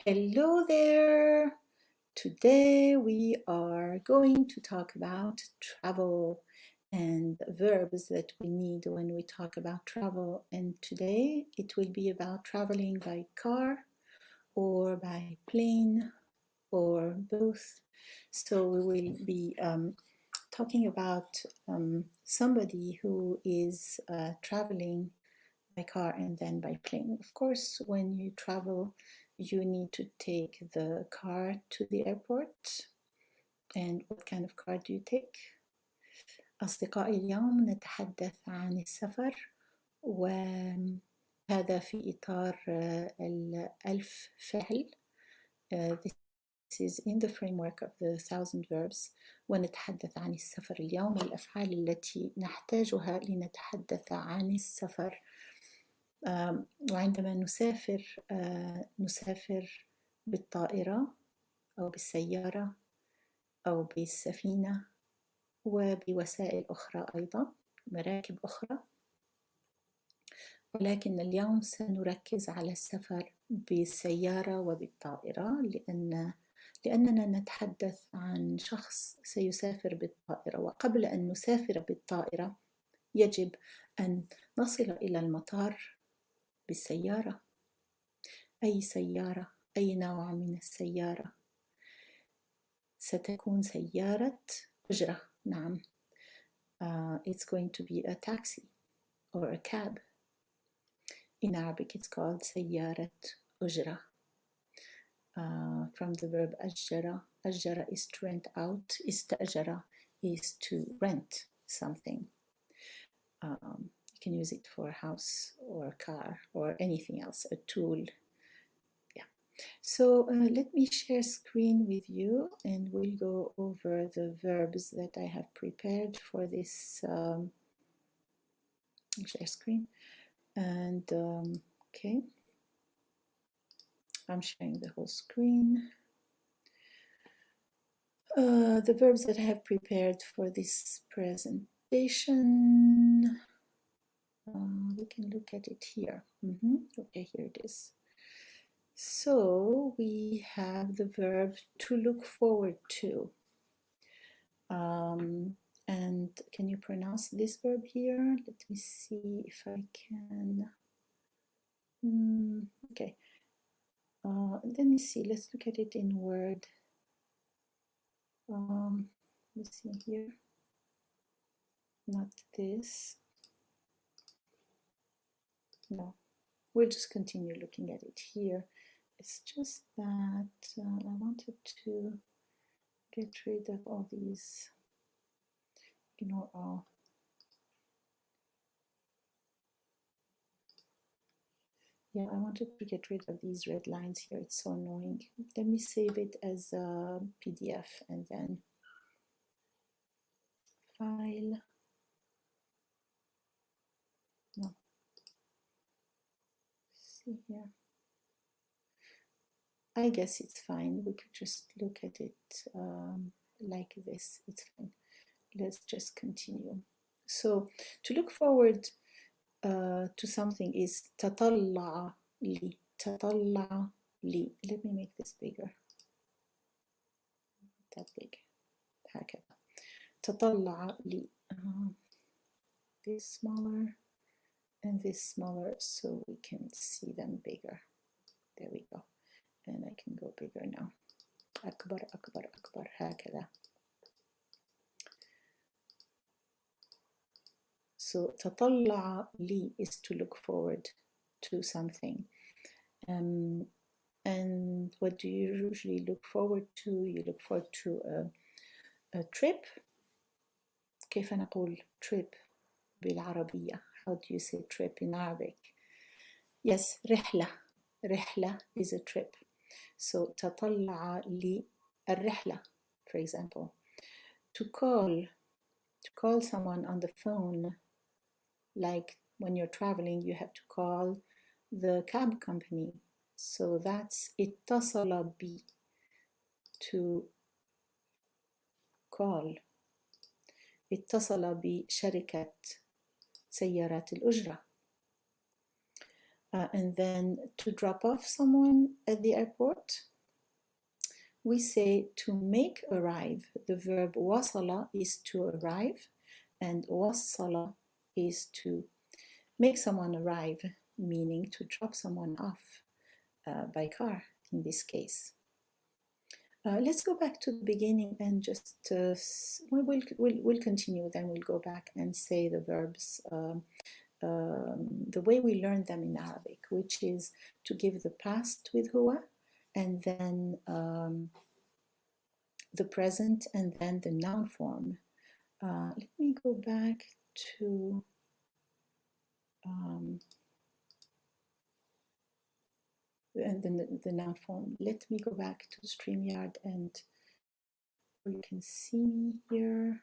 Hello there! Today we are going to talk about travel and verbs that we need when we talk about travel. And today it will be about traveling by car or by plane or both. So we will be talking about somebody who is traveling by car and then by plane. Of course, when you travel, you need to take the car to the airport. And what kind of car do you take? أصدقائي اليوم نتحدث عن السفر وهذا في إطار الألف فعل. This is in the framework of the 1000 verbs. ونتحدث عن السفر اليوم والأفعال التي نحتاجها لنتحدث عن السفر. وعندما نسافر بالطائرة أو بالسيارة أو بالسفينة وبوسائل أخرى أيضا مراكب أخرى، ولكن اليوم سنركز على السفر بالسيارة وبالطائرة لأننا نتحدث عن شخص سيسافر بالطائرة. وقبل أن نسافر بالطائرة يجب أن نصل إلى المطار بالسيارة. أي سيارة، أي نوع من السيارة؟ ستكون سيارة أجرة. نعم. It's going to be a taxi or a cab. In Arabic it's called سيارة أجرة. From the verb أجر. أجر is to rent out. استأجر is to rent something. You can use it for a house or a car or anything else, a tool. Yeah. So let me share screen with you and we'll go over the verbs that I have prepared for this share screen. And okay, I'm sharing the whole screen. The verbs that I have prepared for this presentation. We can look at it here. Okay, here it is. So we have the verb to look forward to. And can you pronounce this verb here? Let me see if I can. Okay. Let me see. Let's look at it in Word. Let's see here. Not this. No, we'll just continue looking at it here. It's just that I wanted to get rid of all these, all. Yeah, I wanted to get rid of these red lines here. It's so annoying. Let me save it as a PDF and then file. No. See here. I guess it's fine. We could just look at it like this. It's fine. Let's just continue. So to look forward to something is تطلع لي. تطلع لي. Let me make this bigger. That big. هكذا. تطلع لي. This smaller and this smaller so we can see them bigger. There we go. And I can go bigger now. أكبر أكبر أكبر هكذا. So تطلع لي is to look forward to something. And what do you usually look forward to? You look forward to a trip. كيف نقول trip بالعربية? How do you say trip in Arabic? Yes, رحلة. رحلة is a trip. So تطلع لي الرحلة, for example. To call someone on the phone, like when you're traveling, you have to call the cab company. So that's اتصل بي, to call. اتصل بشركة سيارات الأجرة. And then to drop off someone at the airport, we say to make arrive. The verb wasala is to arrive, and wassala is to make someone arrive, meaning to drop someone off by car in this case. Let's go back to the beginning and just we'll continue. Then we'll go back and say the verbs the way we learn them in Arabic, which is to give the past with huwa, and then the present, and then the noun form. Let me go back to and then the noun form. Let me go back to StreamYard, and you can see me here.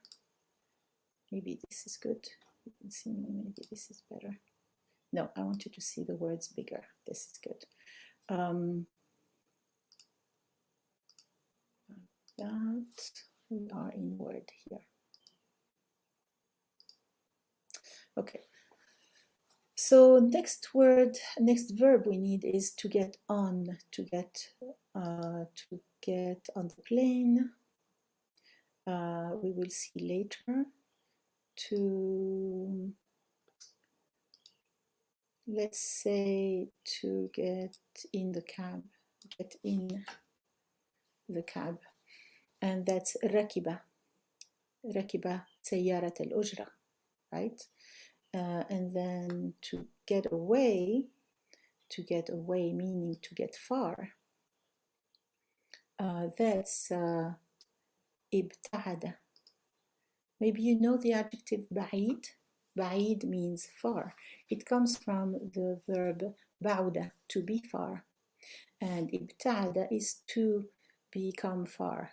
Maybe this is good. You can see me. Maybe this is better. No, I want you to see the words bigger. This is good. That we are in Word here. Okay. So next verb we need is to get on, to get on the plane. We will see later. To, let's say, to get in the cab, and that's rakiba سيارة الأجرة, right? And then to get away meaning to get far, that's ابتعد. Maybe you know the adjective بعيد. بعيد means far. It comes from the verb بعد, to be far, and ابتعد is to become far,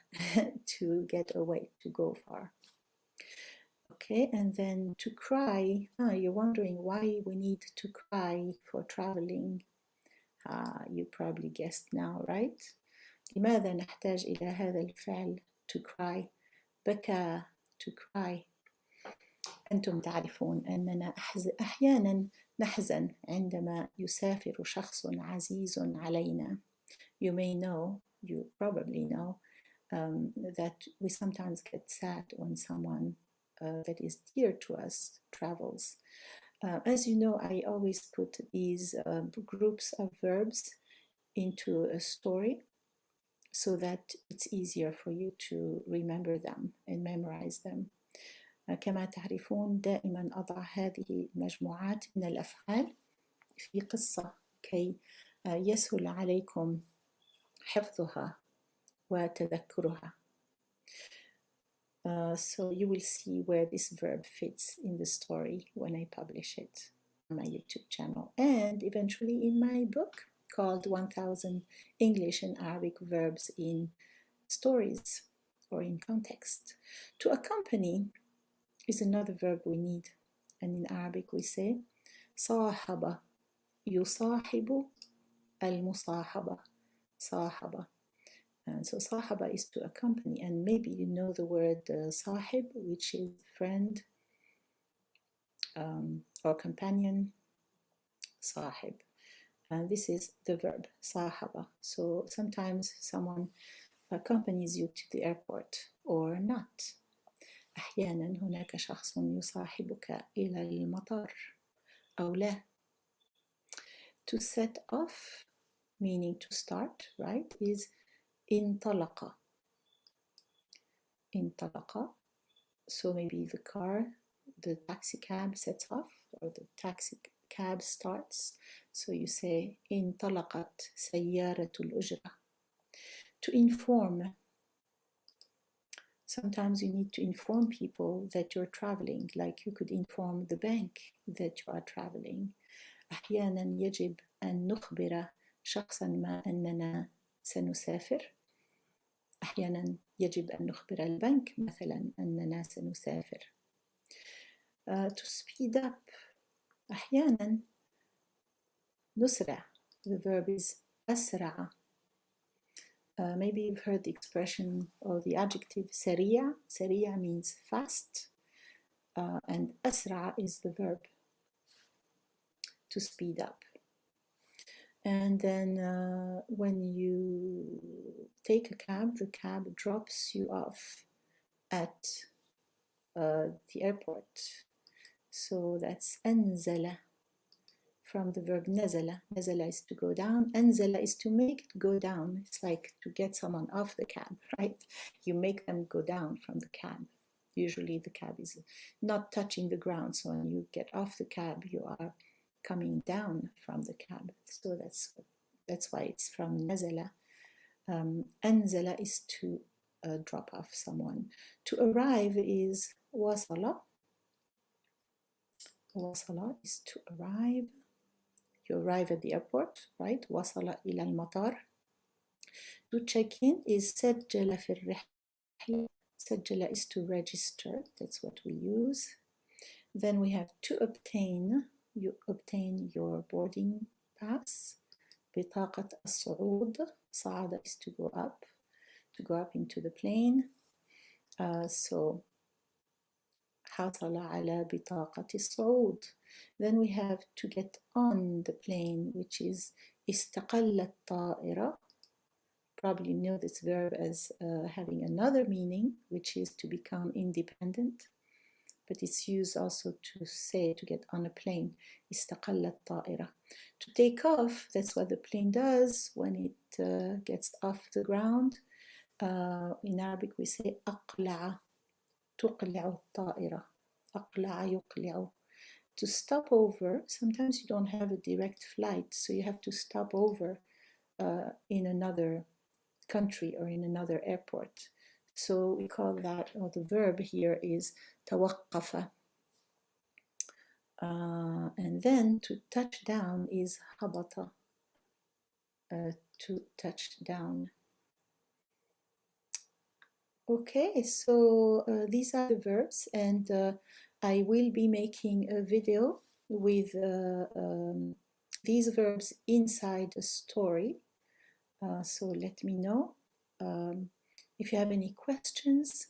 to get away, to go far. Okay, and then to cry. You're wondering why we need to cry for traveling. You probably guessed now, right? لماذا نحتاج إلى هذا الفعل to cry؟ بكى, to cry. أنتم تعرفون أننا أحيانا نحزن عندما يسافر شخص عزيز علينا. You may know, you probably know, that we sometimes get sad when someone that is dear to us travels. As you know, I always put these groups of verbs into a story so that it's easier for you to remember them and memorize them. كما تعرفون دائما أضع هذه المجموعات من الأفعال في قصة كي يسهل عليكم حفظها وتذكرها. So you will see where this verb fits in the story when I publish it on my YouTube channel, and eventually in my book called 1000 English and Arabic Verbs in Stories or in Context. To accompany is another verb we need, and in Arabic we say صاحب, يصاحب, المصاحبة, صاحبة. And so صاحبة is to accompany, and maybe you know the word صاحب, which is friend or companion, صاحب. And this is the verb صاحبة. So sometimes someone accompanies you to the airport or not. أحيانا هناك شخص يصاحبك إلى المطار أو لا. To set off, meaning to start, right, is انطلق. انطلق. So maybe the car, the taxi cab sets off, or the taxi cab starts. So you say انطلقت سيارة الأجرة. To inform. Sometimes you need to inform people that you're traveling, like you could inform the bank that you are traveling. أحيانا يجب أن نخبر شخصا ما أننا سنسافر. أحيانا يجب أن نخبر البنك مثلا أننا سنسافر. To speed up. أحيانا نسرع. The verb is أسرع. Maybe you've heard the expression or the adjective سريع. سريع means fast, and أسرع is the verb, to speed up. And then when you take a cab, the cab drops you off at the airport. So that's أنزل, from the verb نزل. نزل is to go down. أنزل is to make it go down. It's like to get someone off the cab, right? You make them go down from the cab. Usually the cab is not touching the ground. So when you get off the cab, you are coming down from the cab. So that's why it's from نزل. أنزل is to drop off someone. To arrive is وصل. وصل is to arrive. You arrive at the airport, right? وصل إلى المطار. To check in is سجل في الرحلة. سجل is to register. That's what we use. Then we have to obtain. You obtain your boarding pass. بطاقة الصعود. صعد is to go up into the plane. So حصل على بطاقة الصعود. Then we have to get on the plane, which is استقل الطائرة. Probably know this verb as having another meaning, which is to become independent. But it's used also to say to get on a plane. استقل الطائرة. To take off, that's what the plane does when it gets off the ground. In Arabic we say أقلع. تقلع الطائرة. أقلع يقلع. To stop over, sometimes you don't have a direct flight, so you have to stop over in another country or in another airport. So we call that, or the verb here is توقف. And then to touch down is هبط. To touch down. Okay, so these are the verbs, and I will be making a video with these verbs inside a story. So let me know if you have any questions,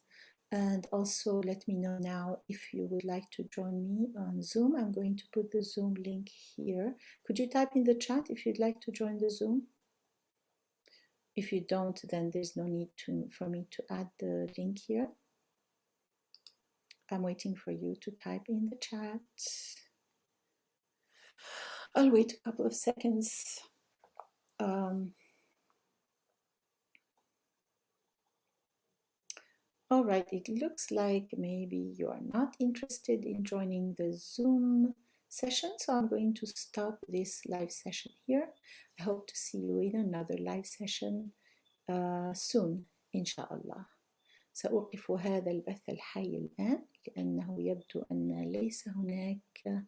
and also let me know now if you would like to join me on Zoom. I'm going to put the Zoom link here. Could you type in the chat if you'd like to join the Zoom? If you don't, then there's no need for me to add the link here. I'm waiting for you to type in the chat. I'll wait a couple of seconds. All right, it looks like maybe you are not interested in joining the Zoom session, so I'm going to stop this live session here. I hope to see you in another live session soon, إن شاء الله. سأوقف هذا البث الحي الآن لأنه يبدو أن ليس هناك.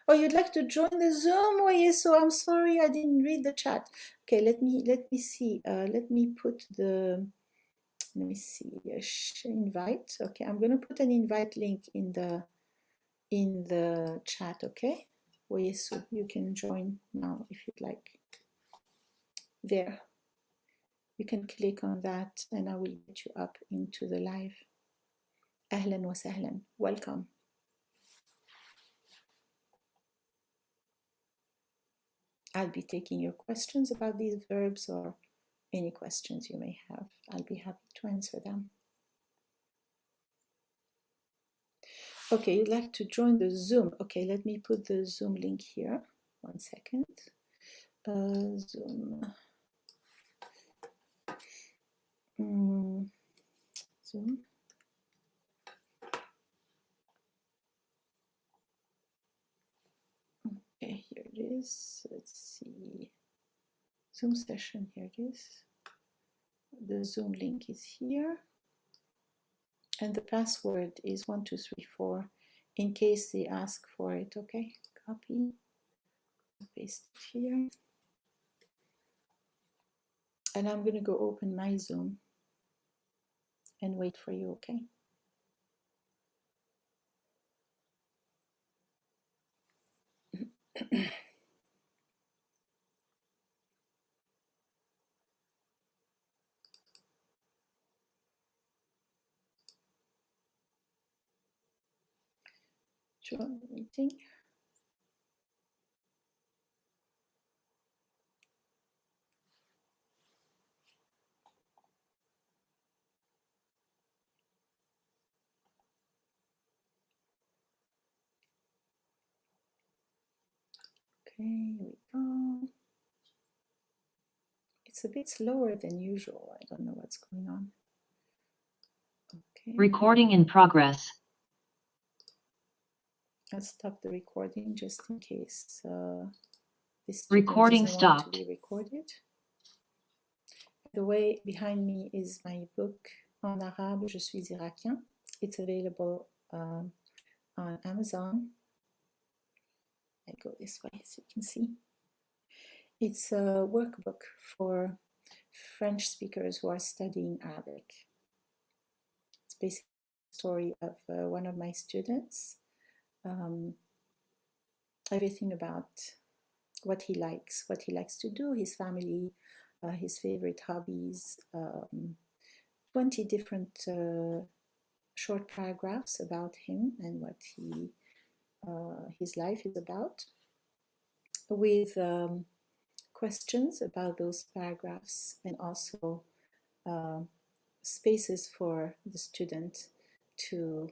Oh, you'd like to join the Zoom? Oh, yes. So I'm sorry, I didn't read the chat. Okay, let me see. Let me put the. Let me see. Invite. Okay, I'm gonna put an invite link in the chat. Okay. Oh, yes. So you can join now if you'd like. There. You can click on that, and I will get you up into the live. أهلا وسهلا. Welcome. I'll be taking your questions about these verbs or any questions you may have. I'll be happy to answer them. Okay, you'd like to join the Zoom. Okay, let me put the Zoom link here. 1 second. Zoom. Zoom. Okay, here it is. Let's see. Zoom session, here it is. The Zoom link is here. And the password is 1234 in case they ask for it. Okay, copy, paste it here. And I'm going to go open my Zoom and wait for you, okay? Join the meeting. here we go. It's a bit slower than usual. I don't know what's going on. Okay. Recording in progress. I'll stop the recording just in case this Recording doesn't want stopped. to be recorded. By the way, behind me is my book En arabe, Je suis irakien. It's available on Amazon. I go this way so you can see. It's a workbook for French speakers who are studying Arabic. It's basically the story of one of my students. Everything about what he likes to do, his family, his favorite hobbies, 20 different short paragraphs about him and what his life is about, with questions about those paragraphs, and also spaces for the student to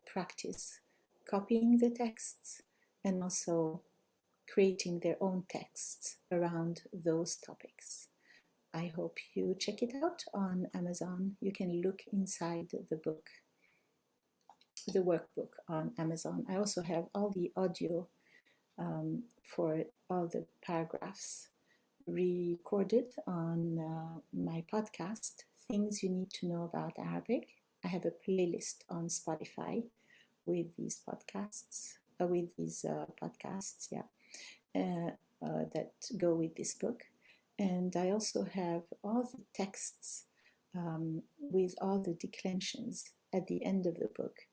practice copying the texts and also creating their own texts around those topics. I hope you check it out on Amazon. You can look inside the book, the workbook on Amazon. I also have all the audio for all the paragraphs recorded on my podcast, Things You Need to Know About Arabic. I have a playlist on Spotify with these podcasts, that go with this book. And I also have all the texts with all the declensions at the end of the book.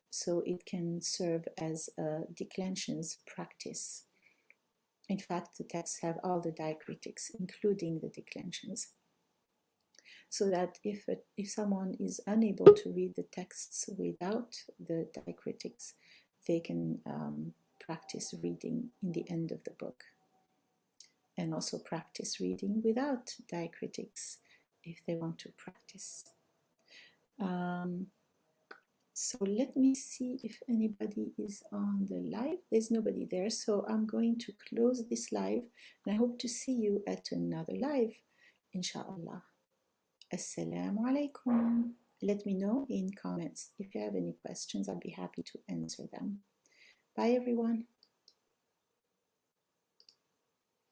So it can serve as a declensions practice. In fact, the texts have all the diacritics, including the declensions, so that if someone is unable to read the texts without the diacritics, they can practice reading in the end of the book, and also practice reading without diacritics if they want to practice. So let me see if anybody is on the live. There's nobody there, so I'm going to close this live, and I hope to see you at another live, inshallah. Assalamu alaikum. Let me know in comments if you have any questions. I'll be happy to answer them. Bye everyone.